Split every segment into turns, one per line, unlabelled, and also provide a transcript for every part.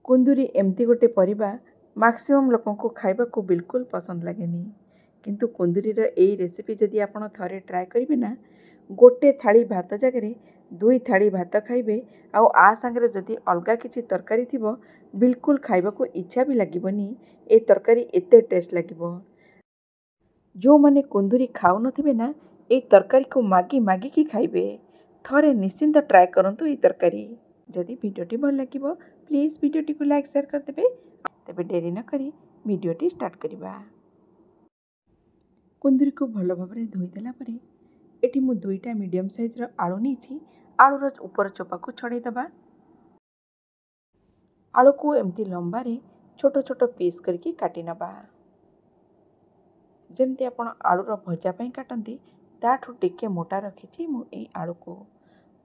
कुंदुरी एमती गोटे परिबा मैक्सिमम लोकंको खाइबाकू बिल्कुल पसंद लागेनी किंतु कुंदुरीर एई रेसिपी जदि आपण थरे ट्राए करिवे ना गोटे थाली भात जगह 2 थाली भात खाइबे आउ आ संगे जदि अलगा किछि तरकारी थिबो बिल्कुल खाइबाकू इच्छा भी लागिबनी। ए तरकारी एते टेस्ट लागिबो। जो माने कुंदुरी खाउ नथिबे ना ए तरकारी को मागी मागी की खाइबे। थरे निश्चिंत ट्राए करंतु ए तरकारी। जदि वीडियोटी भल लागिबो प्लीज वीडियोटी को लाइक शेयर कर देबे। तबे देरी न करी वीडियोटी स्टार्ट करिबा। कुंदुरी को भल भाबरे धोई देला परे एठी मु 2टा मीडियम साइज रो आलू नेछि। आलूर ऊपर चोपा को छड़े दबा। आलू को एमती लंबा रे छोट छोट पीस करके काटी नबा। जेमती आपण आलूर भजा पई काटंती ताठू टिके मोटा रखिछि मु एई आलू को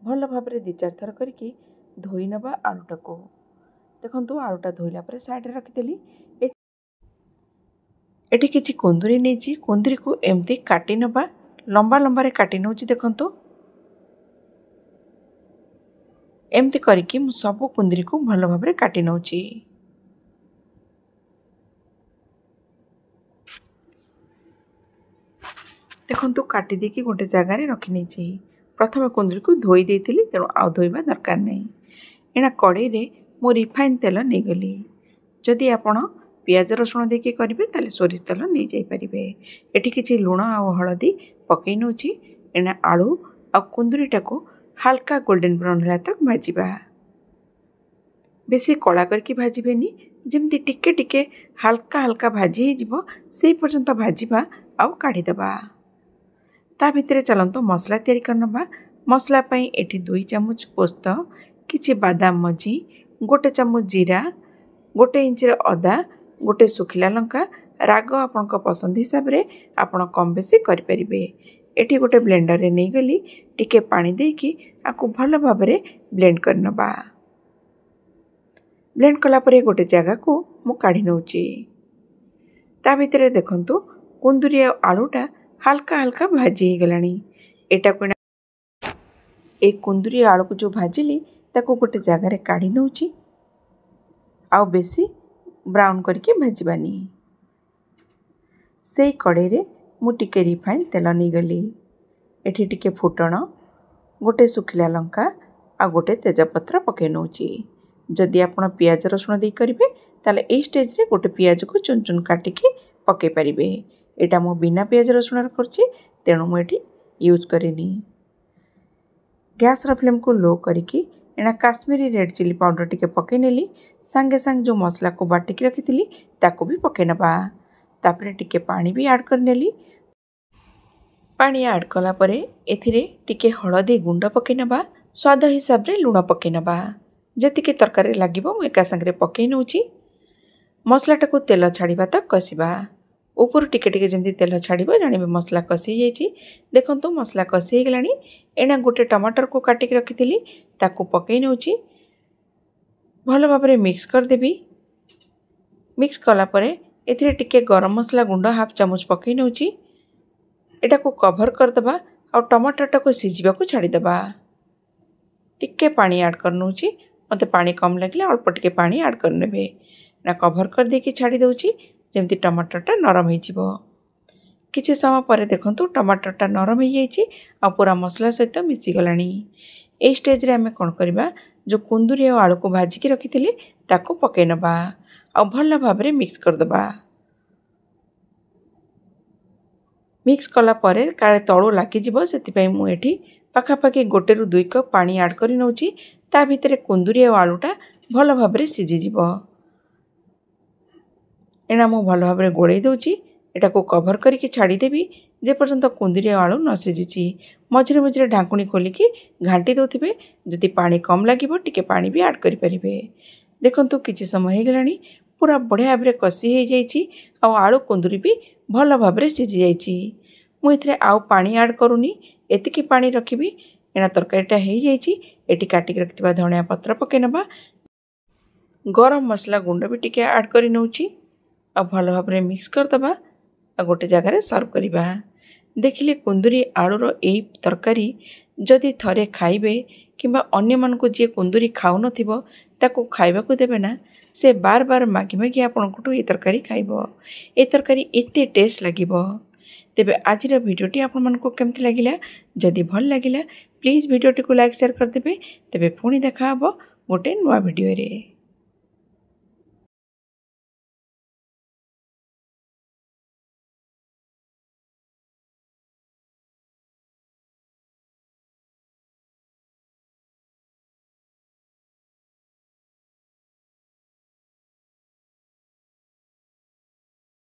भल भाबरे 2-4 थर करके धोई नबा। आलूटा को देखंतु आलूटा धोइला परे साइड रे रखि देली। एठी किछि कुंदुरी नेछि। कुंदुरी को एमती काटी नबा लंबा लंबा रे काटी नउछि। देखंतु एमती करके मु सब कुंदुरी को भल भाबरे काटी नउछि। देखंतु काटी देकी गोटे जगह रे रखि नेछि। प्रथम कुंदुरी को धोई देइथिली तेणु आ धोइबा दरकार नै। एना कड़ाई रे मु रिफाइन तेल नै गली। जदि आपण पियाज रसुण देके करिवे ताले सोरिष तेल नै जाई परिबे। एठी किछि लूण आ हळदी पकै नउछि। एना आलू आ कुंदुरीटा को हल्का गोल्डन ब्राउन होला तक भाजीबा। बेसी कला करके भाजीबेनी जेमती टिके टिके हल्का हल्का भाजी हे जिवो सेई पर्यंत भाजीबा आ काढी देबा। ता भितरे चलंतो मसला तयारी करनबा। मसला पई एठी 2 चम्मच पोस्त किछि बादाम मजी 1 चम्मच जीरा 1 इंच अदा 1 सुखिला लंका राग आपनका पसंद हिसाब रे आपण कम बेसी करि परिबे। एठी गोटे ब्लेंडर रे नै गली टिके पानी देकी आकु भल भाबरे ब्लेंड करनबा। ब्लेंड कला परे गोटे जगह को मु काढी नउची। ता भितरे देखंतु कुंदुरी आलूटा हल्का हल्का भाजी हे गलानी। एटा को एक कुंदुरी आलू को जो भाजिली ताको गोटे जगह रे काढी नउची। आउ बेसी ब्राउन करके भाजीबानी। सेई कड़ाई रे मु टिके रिफाइन तेल नै गली। एठी टिके फुटण गोटे सुखिला लंका आ गोटे तेजपत्र पके नउची। जदि आपण पियाज रसुण दे करिवे ताले एई स्टेज रे गोटे पियाज को चुन चुन काटी के पके परिबे। एटा मो बिना पियाज रसुण रे करछि तेणु मु एठी यूज करेनी। गैस रो फ्लेम को लो करके एना काश्मीरी रेड चिली पाउडर टिके पके नेली। संगे संग जो मसला को बाटी के रखिथिली ताको भी पके नबा। तापरे टिके पानी भी ऐड कर नेली। पानी ऐड कला परे एथिरे टिके हळदी गुंड पके नबा। स्वाद हिसाब रे लूण पके नबा। जति के तरकारी लागिबो मु एका संगे पके नउची। मसलाटा को तेल छाड़ीबा तक कसिबा। ऊपर टिके टिके जेमती तेल छाड़ीबो जानिबे मसला कसी जाइछि। देखंतु मसला कसी हे गलानी। एना गोटे टमाटर को काटी के रखिथिली ताको पके नउची। भल भाबरे मिक्स कर देबी। मिक्स कला परे एथिरे टिके गरम मसला गुंड हाफ चम्मच पके नउची। एटा को कवर कर दबा और टमाटरटा को सिजिबा को छाड़ी दबा। टिके पानी ऐड कर नउची। मते पानी कम लागले अल्प टिके पानी ऐड कर नेबे। ना कवर कर देकी छाड़ी दउची जेमती टमाटरटा नरम हे जिवो। किछि समय परे देखंतु टमाटरटा नरम हे जाइछि आ पूरा मसला सहित मिसी गलानी। ए स्टेज रे हमें कोन करबा जो कुंदुरी और आलू को भाजी के रखिथिले ताको पके नबा आ भल भाबरे मिक्स कर दबा। मिक्स कला परे काले तळो लागी जिवो सेति पई मु एठी पाखापाखि 1 ରୁ 2 कप पानी ऐड करि नउची। ता भितरे कुंदुरी और आलूटा भल भाबरे सिझी जिवो। एना मु भल भाबरे गोळै दउची। एटा को कवर करके छाड़ी देबी जे पर्यंत कुंदुरी और आलू न सिझिछि। मझिरे मझिरे ढांकुणी खोलिकी घांटी दउथिबे। जदि पानी कम लागिबो टिके पानी भी ऐड करि परिबे। देखंतु किछि समय हे गलानी पूरा बढ़िया भाबरे कसी हे जाइछि आ आलू कुंदुरी भी भल भाबरे सिझी जाइछि। मु एथरे आउ पानी ऐड करूनी। एतिकी पानी रखिबी। एना तरकारीटा हे जाइछि। एटी काटी के रखिबा धनिया पत्र पके नबा। गरम मसला गुंड भी टिके ऐड करि नउछि आ भल भाबरे मिक्स कर दबा आ गोटे जगह रे सर्व करिबा। देखिले कुंदुरी आलूर एई तरकारी जदि थरे खाइबे किंबा अन्य मानको जे कुंदुरी खाउ नथिबो ताको खाइबाकू देबे ना से बार बार मागी मागी आपणकठू ए तरकारी खाइबो। ए तरकारी एते टेस्ट लागिबो। तेबे आजिर भिडियोटी आपण मानकू केमति लागिला जदि भल लागिला प्लीज भिडियोटी को लाइक शेयर कर देबे। तेबे पुणी देखा हबो गोटे नुआ भिडियो रे।